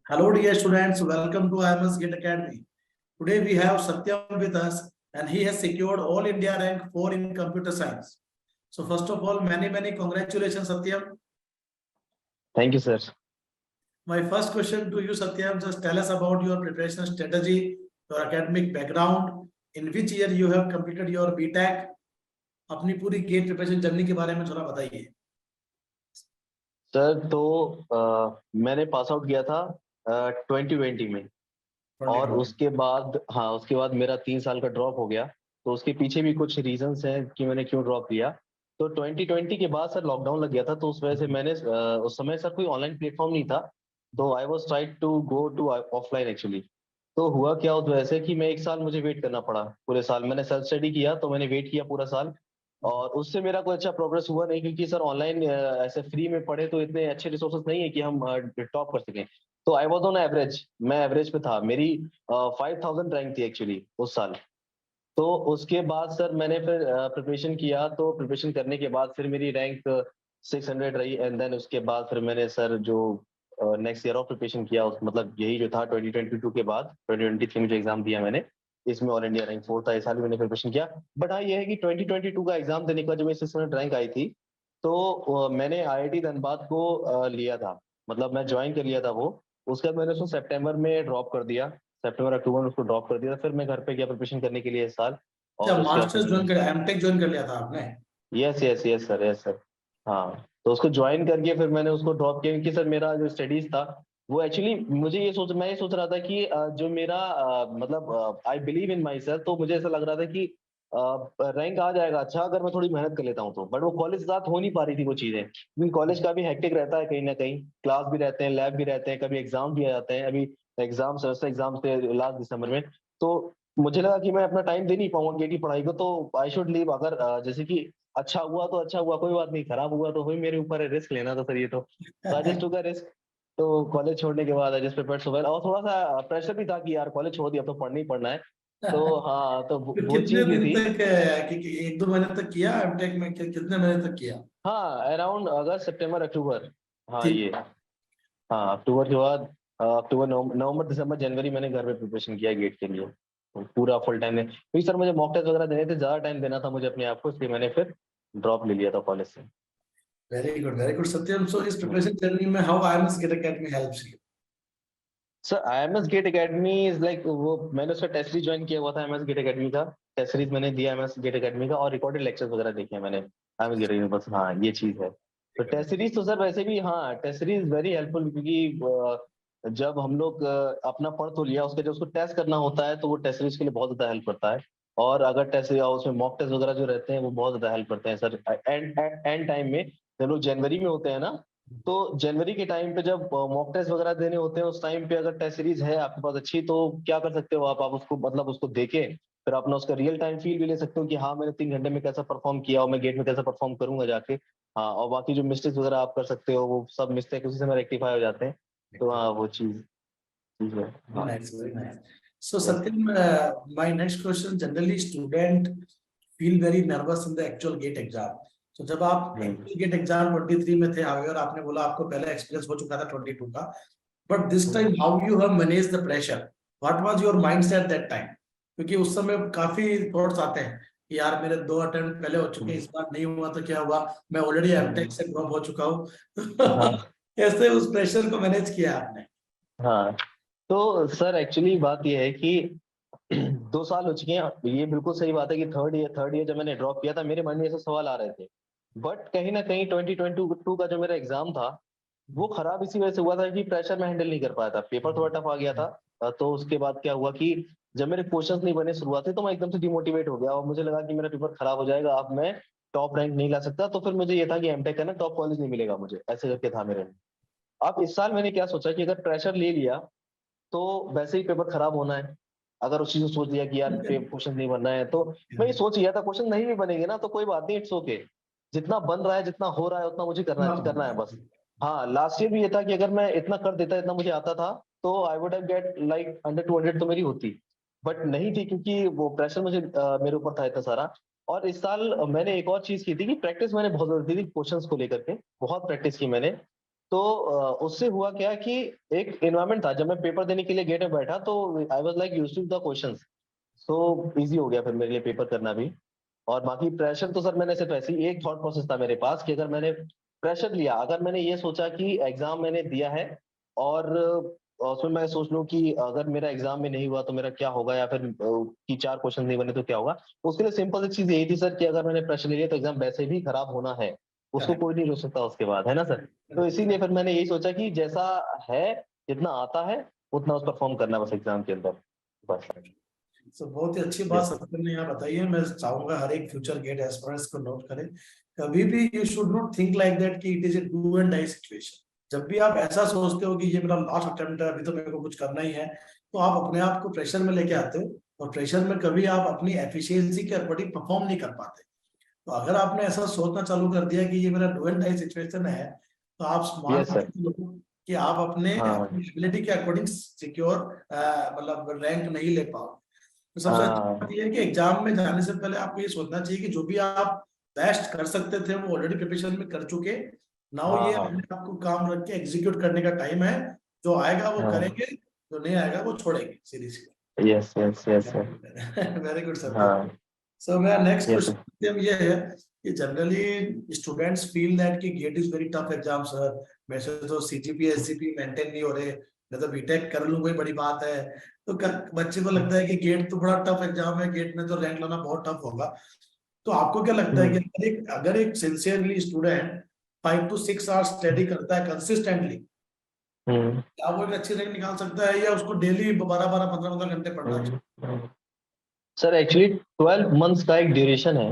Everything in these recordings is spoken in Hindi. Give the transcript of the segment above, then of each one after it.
Hello, dear students. Welcome to IMS Gate Academy. Today we have Satyam with us, and he has secured All India rank 4 in computer science. So, first of all, many congratulations, Satyam. Thank you, sir. My first question to you, Satyam, just tell us about your preparation strategy, your academic background, in which year you have completed your BTech. अपनी पूरी गेट प्रिपरेशन जर्नी के बारे में थोड़ा बताइए। सर मैंने पास आउट किया था 2020 में और उसके बाद मेरा 3 साल का ड्रॉप हो गया। तो उसके पीछे भी कुछ रीजंस हैं कि मैंने क्यों ड्रॉप किया। तो 2020 के बाद सर लॉकडाउन लग गया था, तो उस वजह से मैंने उस समय सर कोई ऑनलाइन प्लेटफॉर्म नहीं था, तो I was tried to go to offline actually. तो हुआ क्या उस वजह से कि मैं 1 साल मुझे वेट करना पड़ा। पूरे साल मैंने सेल्फ स्टडी किया, तो मैंने वेट किया पूरा साल और उससे मेरा कोई अच्छा प्रोग्रेस हुआ नहीं, क्योंकि सर ऑनलाइन ऐसे फ्री में पढ़े तो इतने अच्छे रिसोर्सेज नहीं है कि हम टॉप कर सकें। तो आई वाज ऑन एवरेज, मैं एवरेज पे था। मेरी 5000 रैंक थी एक्चुअली उस साल। तो उसके बाद सर मैंने फिर प्रिपरेशन किया, तो प्रिपरेशन करने के बाद फिर मेरी रैंक 600 रही। एंड देन उसके बाद फिर मैंने सर जो नेक्स्ट ईयर ऑफ प्रिपरेशन किया, मतलब यही जो था 2022 के बाद 2023 में जो एग्जाम दिया मैंने, इसमें ऑल इंडिया रैंक 4 था। इस साल भी मैंने प्रिपरेशन किया। बट हाँ, ये है कि 2022 का एग्जाम देने के बाद जब मेरी 600 रैंक आई थी, तो मैंने IIT धनबाद को लिया था, मतलब मैं ज्वाइन कर लिया था वो। उसके बाद मैंने उसको सितंबर में ड्रॉप कर दिया, सितंबर अक्टूबर में उसको ड्रॉप कर दिया। फिर मैं घर पे गया प्रिपरेशन करने के लिए इस साल। अच्छा, और उसके बाद मास्टर्स ज्वाइन कर, एमटेक ज्वाइन कर लिया था आपने? Yes yes yes sir, yes sir. हाँ, तो उसको ज्वाइन करके फिर मैंने उसको ड्रॉप किया, क्योंकि सर मेरा जो स्टडीज था वो एक्चुअली मैं ये सोच रहा था कि जो मेरा मतलब I believe in my self, तो मुझे ऐसा लग रहा था कि रैंक आ जाएगा अच्छा अगर मैं थोड़ी मेहनत कर लेता हूँ तो। बट वो कॉलेज साथ हो नहीं पा रही थी वो चीजें, क्योंकि कॉलेज का भी हेक्टिक रहता है, कहीं ना कहीं क्लास भी रहते हैं, लैब भी रहते हैं, कभी एग्जाम भी आ जाते हैं। अभी एग्जाम सेमेस्टर एग्जाम थे लास्ट दिसंबर में, तो मुझे लगा कि मैं अपना टाइम दे नहीं पाऊंगा गेटी पढ़ाई को, तो आई शुड लीव। अगर जैसे कि अच्छा हुआ तो अच्छा हुआ, कोई बात नहीं, खराब हुआ तो हुई, मेरे ऊपर है, रिस्क लेना था सर ये तो। I just took a risk. तो कॉलेज छोड़ने के बाद I just prepared so well, और थोड़ा सा प्रेशर भी था कि यार कॉलेज छोड़ दिया अब तो पढ़ना ही पढ़ना है। तो हाँ, तो तो वो कितने चीज भी दिन थी। तक एक दो महीने तक किया एमटेक में, कितने महीने तक किया? हाँ, अराउंड अगस्त सितंबर अक्टूबर। हाँ ठीक। ये, हाँ अक्टूबर के बाद अक्टूबर नवंबर दिसंबर जनवरी मैंने घर में प्रिपरेशन किया गेट के लिए, तो पूरा फुल टाइम में। क्योंकि सर मुझे मॉक टेस्ट वगैरह देने थे, ज्यादा टाइम देना था मुझे अपने आप को, इसलिए मैंने फिर ड्रॉप ले लिया था कॉलेज से। Very good Satyam. सो इस प्रिपरेशन जर्नी में how IMS GATE academy helps you? Sir IMS GATE academy is like, वो मैंने उसका टेस्ट सीरीज ज्वाइन किया हुआ था IMS गेट एकेडमी का। टेस्ट सीरीज मैंने दिया IMS गेट एकेडमी का, और रिकॉर्डेड लेक्चर्स वगैरह देखे हैं मैंने IMS गेट एकेडमी, बस हाँ ये चीज है। तो टेस्ट सीरीज तो सर वैसे भी, हाँ टेस्ट सीरीज वेरी हेल्पफुल, क्योंकि जब हम लोग अपना पढ़ तो लिया, उसके जब उसको टेस्ट करना होता है तो वो टेस्ट सीरीज के लिए बहुत ज्यादा हेल्प करता है। और अगर टेस्ट या उसमें मॉक टेस्ट वगैरह जो रहते हैं वो बहुत ज्यादा हेल्प करते हैं सर। एंड टाइम में जब लोग जनवरी में होते हैं ना, तो जनवरी के टाइम पे जब मॉक टेस्ट वगैरह देने होते हैं, उस टाइम पे अगर टेस्ट सीरीज है आपके पास अच्छी, तो क्या कर सकते हो आप उसको मतलब उसको देके फिर अपना उसका रियल टाइम फील भी ले सकते हो कि हाँ मैंने 3 घंटे में कैसा परफॉर्म किया और मैं गेट में कैसा परफॉर्म करूंगा जाके। हाँ, और बाकी जो मिस्टेक्स वगैरह आप कर सकते हो, वो सब मिस्टेक उसी समय रेक्टिफाई हो जाते हैं। तो हाँ वो चीज चीज है। हाँ Very nice. So yes. Satyam, my next question, generally student feel very nervous in the actual GATE exam. So जब आप actual GATE exam 23 में थे, और आपने बोला आपको पहले एक्सपीरियंस हो चुका था 22 का, but this time how you have managed the pressure? What was your mindset that time? क्योंकि उस समय काफी थॉट्स आते हैं कि यार मेरे 2 अटेम्प्ट पहले हो चुके हैं, इस बार नहीं हुआ तो क्या हुआ, मैं ऑलरेडी एमटेक से ड्रॉप हो चुका हूँ। हाँ कैसे उस प्रेशर को मैनेज किया आपने? हाँ, तो सर एक्चुअली बात यह है कि 2 साल हो चुके हैं, ये बिल्कुल सही बात है कि थर्ड ईयर जब मैंने ड्रॉप किया था, मेरे मन में ऐसे सवाल आ रहे थे। बट कहीं ना कहीं 2022 का जो मेरा एग्जाम था वो खराब इसी वजह से हुआ था कि प्रेशर में हैंडल नहीं कर पाया था, पेपर थोड़ा टफ आ गया था। तो उसके बाद क्या हुआ कि जब मेरे क्वेश्चंस नहीं बने शुरुआत तो मैं एकदम से डिमोटिवेट हो गया, और मुझे लगा कि मेरा पेपर खराब हो जाएगा, अब मैं टॉप रैंक नहीं ला सकता। तो फिर मुझे ये था कि एमटेक करना, टॉप कॉलेज नहीं मिलेगा मुझे, ऐसे करके था मेरे में। अब इस साल मैंने क्या सोचा कि अगर प्रेशर ले लिया तो वैसे ही पेपर खराब होना है। अगर उस चीज को सोच लिया कि यार क्वेश्चन नहीं बनना है, तो मैं ये सोच लिया था क्वेश्चन नहीं भी बनेंगे ना तो कोई बात नहीं, इट्स ओके। जितना बन रहा है, जितना हो रहा है, उतना मुझे करना है बस। हाँ, लास्ट ईयर भी ये था कि अगर मैं इतना कर देता, इतना मुझे आता था, तो I would have get like under 200 तो मेरी होती। बट नहीं थी, क्योंकि वो प्रेशर मुझे मेरे ऊपर था इतना सारा। और इस साल मैंने एक और चीज की थी कि प्रैक्टिस मैंने बहुत ज्यादा की थी क्वेश्चंस को लेकर के, बहुत प्रैक्टिस की मैंने। तो उससे हुआ क्या कि एक एनवायरनमेंट था, जब मैं पेपर देने के लिए गेट में बैठा तो I was like used to the questions, so easy हो गया फिर मेरे लिए पेपर करना भी। और बाकी प्रेशर तो सर मैंने सिर्फ ऐसे ही एक थॉट प्रोसेस था मेरे पास कि अगर मैंने प्रेशर लिया, अगर मैंने ये सोचा कि एग्जाम मैंने दिया है और उसमें मैं सोच लूं कि अगर मेरा एग्जाम में नहीं हुआ तो मेरा क्या होगा, या फिर कि 4 क्वेश्चन नहीं बने तो क्या होगा। उसके लिए सिंपल सी चीज यही थी सर कि अगर मैंने प्रेशर ले लिया तो एग्जाम वैसे भी खराब होना है, उसको Correct. कोई नहीं रोक सकता उसके बाद, है ना सर। तो इसीलिए फिर मैंने यही सोचा कि जैसा है, जितना आता है उतना उस परफॉर्म करना है बस एग्जाम के अंदर, बस। तो बहुत ही अच्छी बात यस सत्यम ने यहाँ बताई है। मैं चाहूंगा हर एक फ्यूचर गेट एस्पिरेंट्स को नोट करें, कभी भी you should not think like that कि it is a do and die situation. जब भी आप ऐसा सोचते हो कि ये मेरा लास्ट अटेम्प्ट है, अभी तो मेरे को कुछ करना ही है, तो आप अपने आप को प्रेशर में लेके आते हो, और प्रेशर में कभी आप अपनी एफिशिएंसी के अकॉर्डिंग परफॉर्म नहीं कर पाते। तो अगर आपने ऐसा सोचना चालू कर दिया कि ये मेरा डू एंड डाई सिचुएशन है, तो आप मान यस सर। के चलो कि आप अपने हाँ एबिलिटी के अकॉर्डिंग सिक्योर मतलब रैंक नहीं ले पाओ। तो सबसे अच्छी बात हाँ यह है कि एग्जाम में जाने से पहले आपको ये सोचना चाहिए कि जो भी आप बेस्ट कर सकते थे वो ऑलरेडी प्रिपरेशन में कर चुके। नाउ हाँ ये हाँ अपने आपको काम रख के एग्जीक्यूट करने का टाइम है। जो आएगा वो हाँ। करेंगे, जो नहीं आएगा वो छोड़ेंगे, सीधी सी यस यस यस सर। बात। वेरी गुड सत्यम। हाँ सो मेरा नेक्स्ट यस सर। क्वेश्चन ये है कि जनरली स्टूडेंट्स फील दैट कि GATE is very tough exam sir, वैसे तो सीजीपीए एसजीपीए मेंटेन नहीं हो रहे, मैं तो बीटेक कर लूं कोई बड़ी बात है। तो बच्चे को लगता है कि गेट तो बड़ा टफ एग्जाम है, गेट में तो रैंक लाना बहुत टफ होगा। तो आपको क्या लगता है कि अगर एक sincerely student 5 to 6 hours study करता है कंसिस्टेंटली, हम्म क्या वो एक अच्छी रैंक निकाल सकता है, या उसको डेली 12 12 15 15 घंटे पढ़ना चाहिए? हम्म। सर एक्चुअली 12 मंथ्स का एक ड्यूरेशन है।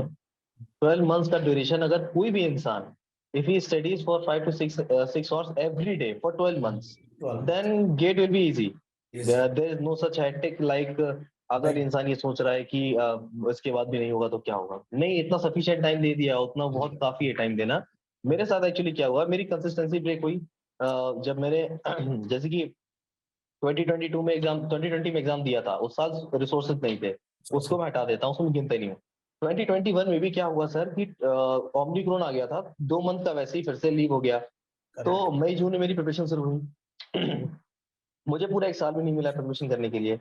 12 मंथ्स का ड्यूरेशन, अगर कोई भी इंसान if he studies for 5 to 6 hours every day for 12 months, 12 then GATE will be easy. Easy there is no such hectic like, अगर लाइक इंसान ये सोच रहा है कि इसके बाद भी नहीं होगा तो क्या होगा, नहीं, इतना सफिशिएंट टाइम दे दिया, उतना बहुत काफी है टाइम देना। मेरे साथ एक्चुअली क्या हुआ, मेरी कंसिस्टेंसी ब्रेक हुई जब मैंने जैसे कि 2022 में एग्जाम 2020 में एग्जाम दिया था, उस साल रिसोर्सेज नहीं थे, उसको मैं हटा देता हूँ, उसमें गिनते नहीं हूँ। 2021 में भी क्या हुआ सर कि ओमिक्रॉन आ गया था, 2 मंथ का वैसे ही फिर से लीव हो गया। तो करेक्ट। मई जून में मेरी प्रिपरेशन शुरू हुई। मुझे पूरा 1 साल भी नहीं मिला प्रिपरेशन करने के लिए।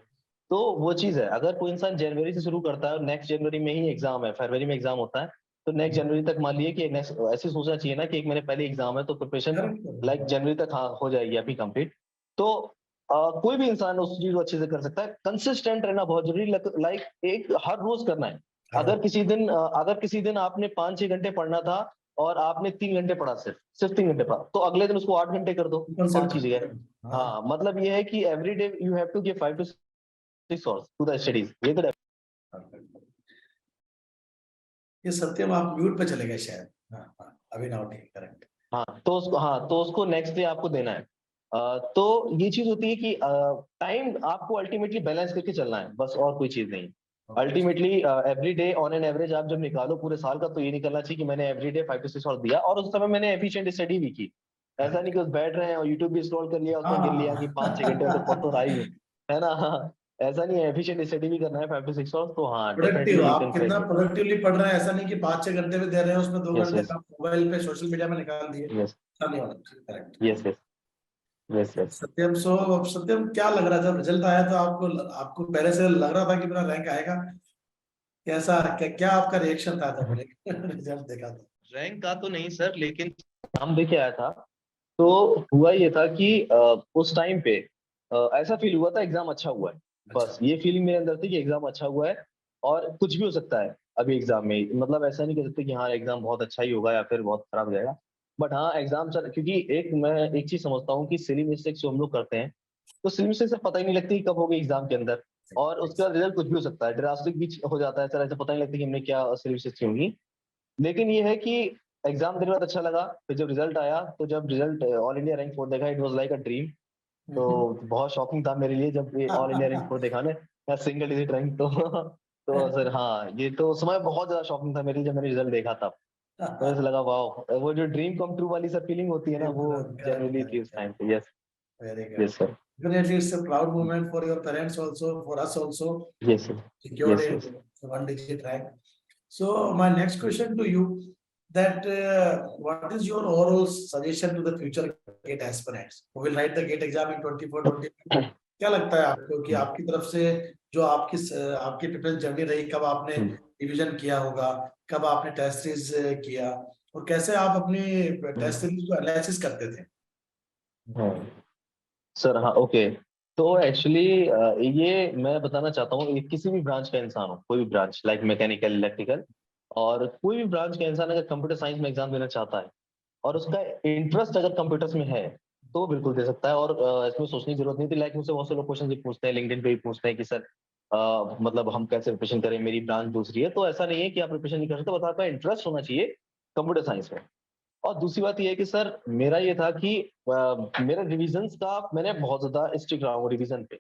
तो वो चीज है, अगर कोई इंसान जनवरी से शुरू करता है और नेक्स्ट जनवरी में ही एग्जाम है, फरवरी में एग्जाम होता है, तो नेक्स्ट जनवरी तक मान लिए कि नेक्स्ट ऐसे सोचना चाहिए ना कि एक महीने पहले एग्जाम है तो प्रिपरेशन लाइक जनवरी तक हाँ हो जाएगी अभी कंप्लीट। तो कोई भी इंसान उस चीज को अच्छे से कर सकता है। कंसिस्टेंट रहना बहुत जरूरी, लाइक एक हर रोज करना है। अगर किसी दिन आपने 5 6 घंटे पढ़ना था और आपने 3 घंटे पढ़ा, सिर्फ 3 घंटे पढ़ा, तो अगले दिन उसको 8 घंटे कर दो, 5 की जगह। हाँ, हाँ मतलब ये है कि every day you have to give 5 to 6 hours to the studies, ये तो ये सत्यम आप म्यूट पे चले गए शायद। हाँ हाँ, अभी नाउ ठीक, करेक्ट। हाँ तो उसको नेक्स्ट डे आपको देना है। तो ये चीज होती है कि टाइम आपको अल्टीमेटली बैलेंस करके चलना है, बस और कोई चीज नहीं। Ultimately every day on an average आप जब निकालो पूरे साल का, तो ये निकलना चाहिए कि मैंने एवरी डे 5 to 6 hours दिया, और उस समय मैंने एफिशिएंट स्टडी भी की। ऐसा नहीं कि बस बैठ रहे हैं और यूट्यूब भी स्क्रॉल कर लिया, उसमें गिन लिया कि 5 6 घंटे तो पढ़ तो रहा ही हूँ, है ना। ऐसा नहीं है, एफिशिएंट स्टडी भी करना है 5 to 6 hours, तो हाँ प्रोडक्टिव, डेफिनेटली यू आप कैन कितना क्रेडिट। प्रोडक्टिवली पढ़ रहे हैं, ऐसा नहीं कि 5 6 घंटे में दे रहे हैं, उसमें 2 घंटे यस आप मोबाइल पे सोशल मीडिया में निकाल दिए, यस ऐसा नहीं होना चाहिए। Correct. Yes yes yes yes. Satyam, Satyam क्या लग रहा था जब रिजल्ट आया, तो आपको आपको पहले से लग रहा था कि मेरा रैंक आएगा? कैसा, क्या आपका रिएक्शन था जब रिजल्ट देखा था? रैंक का तो नहीं सर, लेकिन नाम देके आया था। तो हुआ ये था कि उस टाइम पे ऐसा फील हुआ था एग्जाम अच्छा हुआ है। अच्छा। बस ये फीलिंग मेरे अंदर थी कि एग्जाम अच्छा हुआ है, और कुछ भी हो सकता है अभी एग्जाम में, मतलब ऐसा नहीं कह सकते कि हाँ एग्जाम बहुत अच्छा ही होगा या फिर बहुत खराब जाएगा। बट हाँ एग्जाम सर, क्योंकि मैं एक चीज समझता हूँ कि सिली मिस्टेक्स जो हम लोग करते हैं, तो सिली मिस्टेक से पता ही नहीं लगती कब होगी एग्जाम के अंदर, और उसके बाद रिजल्ट कुछ भी हो सकता है, ड्रास्टिक भी हो जाता है सर, ऐसा पता नहीं लगता कि हमने क्या सिली मिस्टेक्स होंगी। लेकिन ये है कि एग्जाम देने के बाद अच्छा लगा, फिर जब रिजल्ट आया, तो जब रिजल्ट ऑल इंडिया रैंक 4 देखा, it was like a dream. तो बहुत शॉकिंग था मेरे लिए जब ये ऑल इंडिया रैंक 4 देखा ने, सिंगल डिजिट रैंक, तो सर हाँ ये तो समय बहुत ज्यादा शॉकिंग था मेरे लिए जब मैंने रिजल्ट देखा तब। तो ऐसा लगा वाह, वो जो ड्रीम कम ट्रू वाली सब फीलिंग होती है ना, वो करेक्ट जनरली थी उस करेक्ट। टाइम पे। Yes very good. Yes sir. Definitely, it's a proud moment for your parents also, for us also. Yes Secured yes a yes. 1 digit rank. So my next question to you, that what is your overall suggestion to the future GATE aspirants who will write the GATE exam in 24-25? क्या लगता है आपको कि आपकी तरफ से जो आपकी प्रिपरेशन जर्नी रही, कब आपने रिवीजन किया होगा, कब आपने टेस्ट सीरीज किया, और कैसे आप अपनी टेस्ट सीरीज को एनालिसिस करते थे? सर हाँ, ओके। तो एक्चुअली ये मैं बताना चाहता हूँ, किसी भी ब्रांच का इंसान हो, कोई भी ब्रांच लाइक मैकेनिकल, इलेक्ट्रिकल, और कोई भी ब्रांच का इंसान अगर कंप्यूटर साइंस में एग्जाम देना चाहता है और उसका इंटरेस्ट अगर कंप्यूटर्स में है तो बिल्कुल दे सकता है। और इसमें सोचने की जरूरत नहीं थी। लाइक मुझसे बहुत से लोग क्वेश्चन भी पूछते हैं, लिंक्डइन पे भी पूछते हैं कि सर मतलब हम कैसे प्रिपरेशन करें, मेरी ब्रांच दूसरी है। तो ऐसा नहीं है कि आप प्रिपरेशन नहीं कर सकते, बस आपका इंटरेस्ट होना चाहिए कंप्यूटर साइंस में। और दूसरी बात ये है कि सर मेरा ये था कि मेरा रिविजन्स का मैंने बहुत ज्यादा स्ट्रिक्ट रहा हूँ रिविजन पे,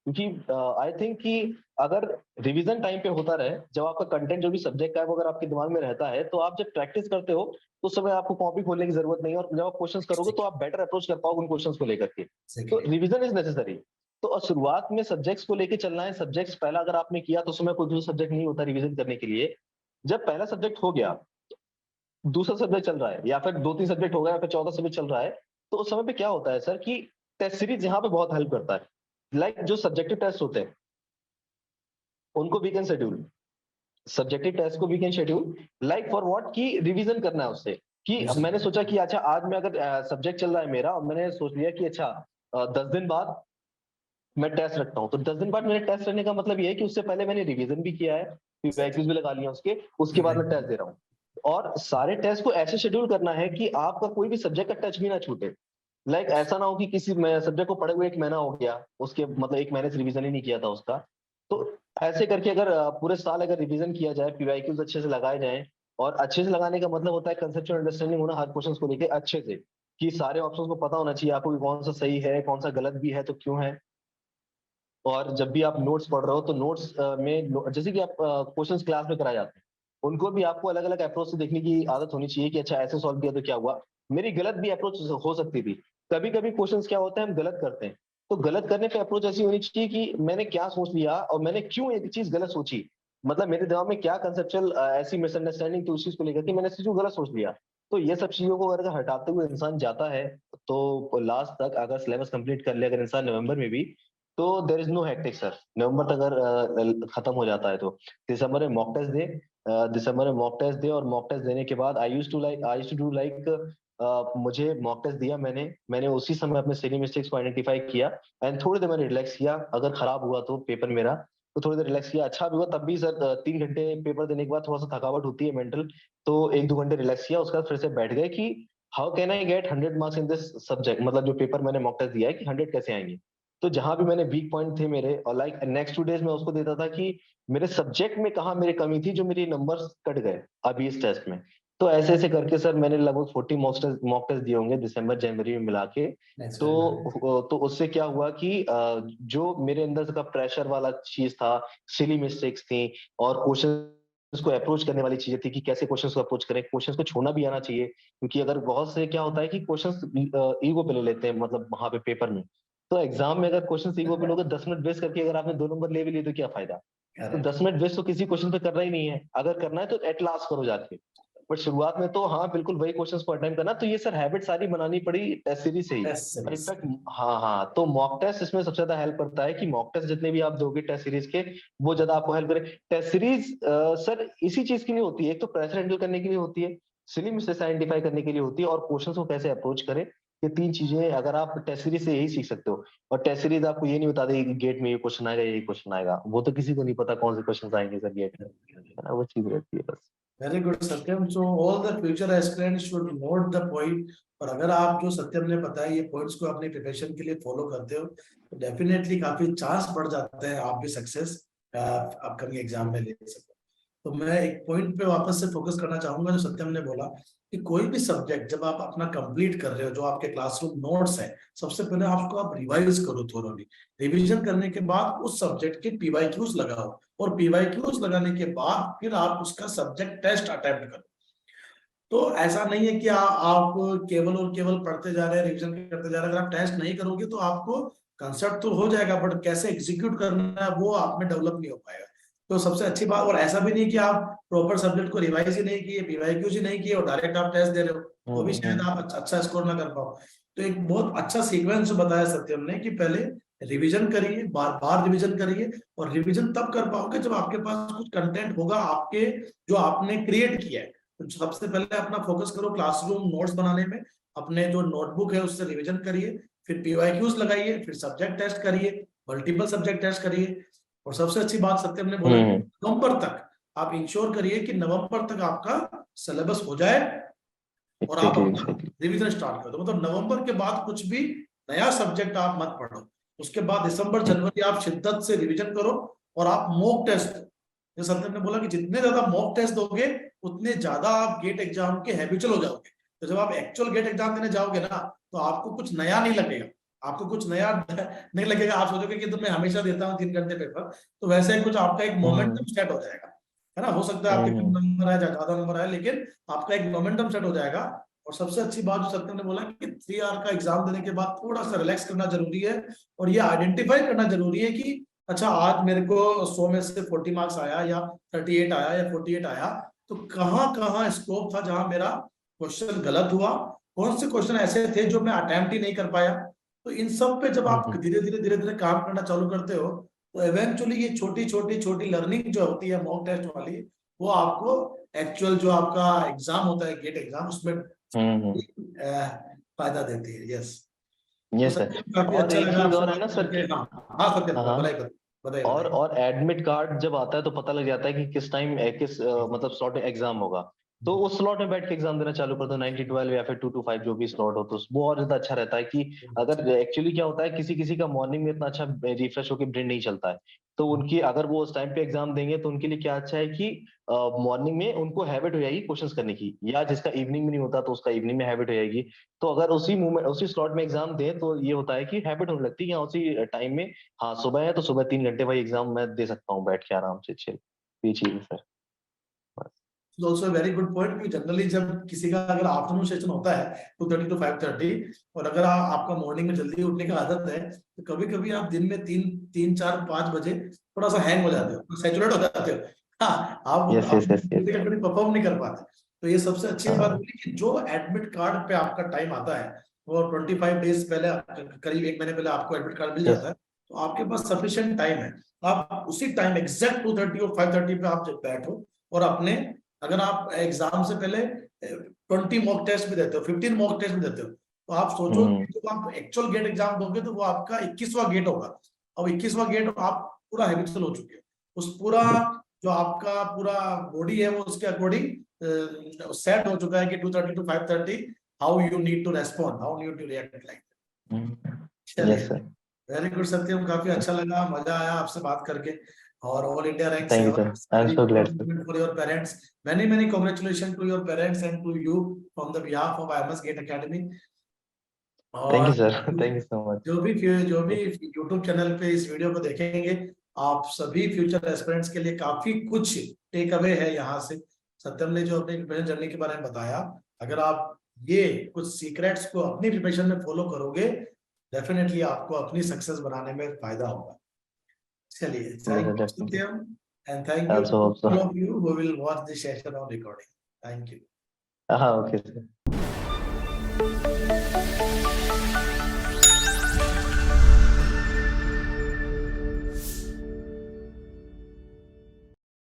क्योंकि आई थिंक कि अगर रिवीजन टाइम पे होता रहे, जब आपका कंटेंट जो भी सब्जेक्ट का है वो अगर आपके दिमाग में रहता है, तो आप जब प्रैक्टिस करते हो तो उस समय आपको कॉपी खोलने की जरूरत नहीं है, और जब आप क्वेश्चंस करोगे तो आप बेटर अप्रोच कर पाओगे उन क्वेश्चंस को लेकर के। तो रिवीजन इज नेसेसरी। तो शुरुआत में सब्जेक्ट्स को लेकर चलना है। सब्जेक्ट्स पहला अगर आपने किया तो उसमें कोई दूसरा सब्जेक्ट नहीं होता रिवीजन करने के लिए। जब पहला सब्जेक्ट हो गया, दूसरा सब्जेक्ट चल रहा है, या फिर 2-3 सब्जेक्ट हो गया, या फिर 14 सब्जेक्ट चल रहा है, तो उस समय पे क्या होता है सर कि टेस्ट सीरीज यहाँ पे बहुत हेल्प करता है। लाइक जो सब्जेक्टिव टेस्ट होते हैं उनको we can schedule, subjective test को we can schedule, like for what कि रिवीजन करना है उससे। कि अब मैंने सोचा कि अच्छा आज मैं अगर सब्जेक्ट चल रहा है मेरा, और मैंने सोच लिया कि अच्छा 10 दिन बाद मैं टेस्ट रखता हूँ, तो 10 दिन बाद मैंने टेस्ट रखने का मतलब ये है कि उससे पहले मैंने रिवीजन भी किया है, वैक्यूज भी लगा लिया उसके बाद मैं टेस्ट दे रहा हूँ। और सारे टेस्ट को ऐसे शेड्यूल करना है कि आपका कोई भी सब्जेक्ट का टच भी ना छूटे। लाइक ऐसा ना हो कि किसी सब्जेक्ट को पढ़े हुए 1 महीना हो गया, उसके मतलब 1 महीने से रिवीजन ही नहीं किया था उसका। तो ऐसे करके अगर पूरे साल अगर रिवीजन किया जाए, पीवाईक्यूज अच्छे से लगाए जाए, और अच्छे से लगाने का मतलब होता है कंसेप्चुअल अंडरस्टैंडिंग होना हर क्वेश्चन को लेके अच्छे से, कि सारे ऑप्शंस को पता होना चाहिए आपको कि कौन सा सही है, कौन सा गलत भी है, तो क्यों है। और जब भी आप नोट्स पढ़ रहे हो तो नोट्स में जैसे कि आप क्वेश्चंस क्लास में कराए जाते हैं, उनको भी आपको अलग अलग अप्रोच से देखने की आदत होनी चाहिए कि अच्छा ऐसे सॉल्व किया तो क्या हुआ। मेरी गलत भी अप्रोच हो सकती थी। कभी कभी क्वेश्चंस क्या होता है, हम गलत करते हैं, तो गलत करने पे अप्रोच ऐसी होनी चाहिए कि मैंने क्या सोच लिया और मैंने क्यों एक चीज गलत सोची, मतलब मेरे दिमाग में क्या कंसेप्चुअल ऐसी मिसअंडरस्टैंडिंग थी उस चीज को लेकर कि मैंने इस चीज को गलत सोच लिया। तो ये सब चीजों को अगर हटाते हुए इंसान जाता है, तो लास्ट तक अगर सिलेबस कंप्लीट कर ले अगर इंसान नवंबर में भी, तो there is no hectic sir. नवंबर तक अगर खत्म हो जाता है तो दिसंबर में मॉक टेस्ट दे, दिसंबर में मॉक टेस्ट दे, और मॉक टेस्ट देने के बाद I used to do like मुझे मॉक टेस्ट दिया मैंने उसी समय अपने सिली मिस्टेक्स को आइडेंटिफाई किया, एंड थोड़ी देर मैंने रिलैक्स किया। अगर खराब हुआ तो पेपर मेरा, तो थोड़ी देर रिलैक्स किया। अच्छा भी हुआ तब भी सर 3 घंटे पेपर देने के बाद थोड़ा सा थकावट होती है मेंटल, तो 1-2 घंटे रिलैक्स किया, उसके बाद फिर से बैठ गए कि how can I get 100 marks in this subject, मतलब जो पेपर मैंने मॉक टेस्ट दिया है कि 100 कैसे आएंगे। तो जहां भी मैंने वीक पॉइंट थे मेरे, और लाइक नेक्स्ट 2 डेज में उसको देता था कि मेरे सब्जेक्ट में कहाँ मेरी कमी थी जो मेरी नंबर्स कट गए अभी इस टेस्ट में। तो ऐसे ऐसे करके सर मैंने लगभग 40 मॉक टेस्ट दिए होंगे दिसंबर जनवरी में मिला के। तो उससे क्या हुआ कि जो मेरे अंदर का प्रेशर वाला चीज था, सिली मिस्टेक्स थी, और क्वेश्चन को अप्रोच करने वाली चीजें थी कि कैसे क्वेश्चंस को अप्रोच करें, क्वेश्चंस को छोड़ना भी आना चाहिए, क्योंकि अगर बहुत से क्या होता है कि क्वेश्चंस ईगो पे ले लेते हैं, मतलब वहां पे पेपर में। तो एग्जाम में अगर क्वेश्चन ईगो पे लोगे 10 मिनट वेस्ट करके अगर आपने 2 नंबर ले भी लिए तो क्या फायदा। तो 10 मिनट वेस्ट तो किसी क्वेश्चन पे करना ही नहीं है, अगर करना है तो एट लास्ट करो जाके। बट शुरुआत में तो हाँ बिल्कुल वही क्वेश्चंस को अटेम्प्ट करना। तो ये सर हैबिट सारी बनानी पड़ी टेस्ट सीरीज से ही। और इनफैक्ट हाँ हाँ, तो मॉक टेस्ट इसमें सबसे ज्यादा हेल्प करता है कि मॉक टेस्ट जितने भी आप दोगे टेस्ट सीरीज के, वो ज्यादा आपको हेल्प करे। टेस्ट सीरीज सर इसी चीज के लिए होती है, एक तो प्रेशर हैंडल करने के लिए होती है, सिली मिस्टेक्स आइडेंटिफाई करने के लिए होती है, और क्वेश्चंस को कैसे अप्रोच करें। ये 3 चीजें अगर आप टेस्ट सीरीज से यही सीख सकते हो। और टेस्ट सीरीज आपको ये नहीं बता देगी कि गेट में ये क्वेश्चन आएगा, ये क्वेश्चन आएगा, वो तो किसी को नहीं पता कौन से क्वेश्चन आएंगे सर गेट में, है ना, वो चीज रहती है बस। Very good Satyam. So all the future aspirants should note the point. और अगर आप जो सत्यम ने बताया ये पॉइंट्स को अपनी प्रिपरेशन के लिए फॉलो करते हो तो डेफिनेटली काफी चांस बढ़ जाते हैं आप भी सक्सेस अपकमिंग एग्जाम में ले सको। तो मैं एक पॉइंट पे वापस से फोकस करना चाहूंगा जो सत्यम ने बोला कि कोई भी सब्जेक्ट जब आप अपना कंप्लीट कर रहे हो, जो आपके क्लासरूम नोट्स हैं, सबसे पहले आपको आप रिवाइज करो थोरोली। रिवीजन करने के बाद उस सब्जेक्ट के पीवाईक्यूज लगाओ, और पीवाईक्यूज लगाने के बाद फिर आप उसका सब्जेक्ट टेस्ट अटेम्प्ट करो। तो ऐसा नहीं है कि आप केवल और केवल पढ़ते जा रहे हैं, रिवीजन करते जा रहे हैं। अगर आप टेस्ट नहीं करोगे तो आपको कंसेप्ट तो हो जाएगा, बट कैसे एग्जीक्यूट करना है वो आप में डेवलप नहीं हो पाएगा। तो सबसे अच्छी बात, और ऐसा भी नहीं कि आप प्रॉपर सब्जेक्ट को रिवाइज ही नहीं किए, पीवाईक्यूज ही नहीं किए और डायरेक्ट आप टेस्ट दे रहे हो, तो भी शायद आप अच्छा स्कोर ना कर पाओ। तो एक बहुत अच्छा सीक्वेंस बताया सत्यम ने कि पहले रिवीजन करिए, बार बार रिवीजन करिए, और रिवीजन तब कर पाओगे जब आपके पास कुछ कंटेंट होगा आपके, जो आपने क्रिएट किया है। तो सबसे पहले अपना फोकस करो क्लासरूम नोट्स बनाने में, अपने जो नोटबुक है उससे रिवीजन करिए, फिर पीवाईक्यूज लगाइए, फिर सब्जेक्ट टेस्ट करिए, मल्टीपल सब्जेक्ट टेस्ट करिए। और सबसे अच्छी बात सत्यम ने बोला, नवंबर तक आप इंश्योर करिए कि नवंबर तक आपका सिलेबस हो जाए और आप रिवीजन स्टार्ट कर दो। मतलब नवंबर के बाद कुछ भी नया सब्जेक्ट आप मत पढ़ो, उसके बाद दिसंबर जनवरी आप शिद्दत से रिवीजन करो और आप मॉक टेस्ट, जैसे सत्यम ने बोला कि जितने ज्यादा मॉक टेस्ट दोगे उतने ज्यादा आप गेट एग्जाम के हैबिचुअल हो जाओगे। तो जब आप एक्चुअल गेट एग्जाम देने जाओगे ना, तो आपको कुछ नया नहीं लगेगा, आपको कुछ नया नहीं लगेगा, आप सोचोगे कि तो मैं हमेशा देता हूँ 3 घंटे पेपर, तो वैसे कुछ आपका एक मोमेंटम सेट हो जाएगा, है ना। हो सकता है आपके कम नंबर आए, ज्यादा नंबर आए, लेकिन आपका एक मोमेंटम सेट हो जाएगा। और सबसे अच्छी बात जो सत्यम ने बोला कि 3 आवर का एग्जाम देने के बाद थोड़ा सा रिलैक्स करना जरूरी है, और ये आइडेंटिफाई करना जरूरी है कि अच्छा आज मेरे को 100 में से 40 मार्क्स आया या 38 आया या 48 आया, तो कहाँ कहाँ स्कोप था जहां मेरा क्वेश्चन गलत हुआ, कौन से क्वेश्चन ऐसे थे जो मैं अटेम्प्ट ही नहीं कर पाया। तो इन सब पे जब आप धीरे धीरे काम करना चालू करते हो, तो इवेंचुअली ये छोटी छोटी छोटी लर्निंग जो होती है मॉक टेस्ट वाली, वो आपको एक्चुअल जो आपका एग्जाम होता है गेट एग्जाम, उसमें फायदा देती है। Yes yes sir. काफी और अच्छा एक लगा चीज आपसे और है बात ना सर, करके। हाँ सत्यम बताइए बताइए। और एडमिट कार्ड जब आता है तो पता लग जाता है कि किस टाइम किस मतलब स्लॉट में एग्जाम होगा, तो उस स्लॉट में बैठ के एग्जाम देना चालू कर दो, 90-12 या फिर 2-5 जो भी स्लॉट हो, तो वो और ज्यादा अच्छा रहता है। कि अगर एक्चुअली क्या होता है, किसी किसी का मॉर्निंग में इतना अच्छा रिफ्रेश होकर ब्रेन नहीं चलता है, तो उनकी अगर वो उस टाइम पे एग्जाम देंगे तो उनके लिए क्या अच्छा है कि मॉर्निंग में उनको हैबिट हो जाएगी क्वेश्चंस करने की, या जिसका इवनिंग में नहीं होता तो उसका इवनिंग में हैबिट हो जाएगी। तो अगर उसी मूवमेंट उसी स्लॉट में एग्जाम दें तो ये होता है कि हैबिट होने लगती है, या उसी टाइम में, हाँ सुबह है तो सुबह 3 घंटे भाई एग्जाम मैं दे सकता हूँ बैठ के आराम से, चिल। ये चीज है sir. Also very good point कि जनरली जब किसी का अगर आफ्टरनून सेशन होता है 2:30 to 5:30, और अगर आपका मॉर्निंग में जल्दी उठने का आदत है, तो कभी कभी आप दिन में 3-4-5 बजे थोड़ा सा हैंग हो जाते हो, सैचुरेट हो जाते हो। हाँ, यस आप यस यस यस। परफॉर्म नहीं कर पाते। तो ये सबसे अच्छी बात होगी कि जो एडमिट कार्ड पे आपका टाइम आता है, वो 25 डेज पहले, करीब 1 महीने पहले आपको एडमिट कार्ड मिल जाता है, तो आपके पास सफिशिएंट टाइम है। आप उसी टाइम एग्जैक्ट 2:30 और 5:30 पे आप जब बैठो और अपने, अगर आप एग्जाम से पहले 20 मॉक टेस्ट भी देते हो, 15 मॉक टेस्ट भी देते हो, तो आप सोचो कि जब आप एक्चुअल गेट एग्जाम दोगे तो वो आपका 21वां गेट होगा। अब 21वां गेट आप पूरा हैबिचुअल हो चुके हो, उस पूरा जो आपका पूरा बॉडी है वो उसके अकॉर्डिंग सेट हो चुका है कि 2:30 to 5:30 how you need to respond, how you to react like. चलिए, वेरी गुड सत्यम, काफी अच्छा लगा, मजा आया आपसे बात करके। और all India rank thank you sir, I am so glad sir. for your parents, many congratulations to your parents and to you from the behalf of IMS Gate Academy। Thank you और sir, thank you so much. जो भी YouTube चैनल पे इस वीडियो को देखेंगे, आप सभी फ्यूचर एस्पिरेंट्स के लिए काफी कुछ टेक अवे है यहाँ से। सत्यम ने जो अपने प्रिपरेशन जर्नी के बारे में बताया, अगर आप ये कुछ सीक्रेट्स को अपनी प्रिपरेशन में फॉलो करोगे, डेफिनेटली आपको अपनी सक्सेस बनाने में फायदा होगा। चलिए, thank you Satyam, and thank you to all of you who will watch this session on recording. Thank you. हाँ ओके सर।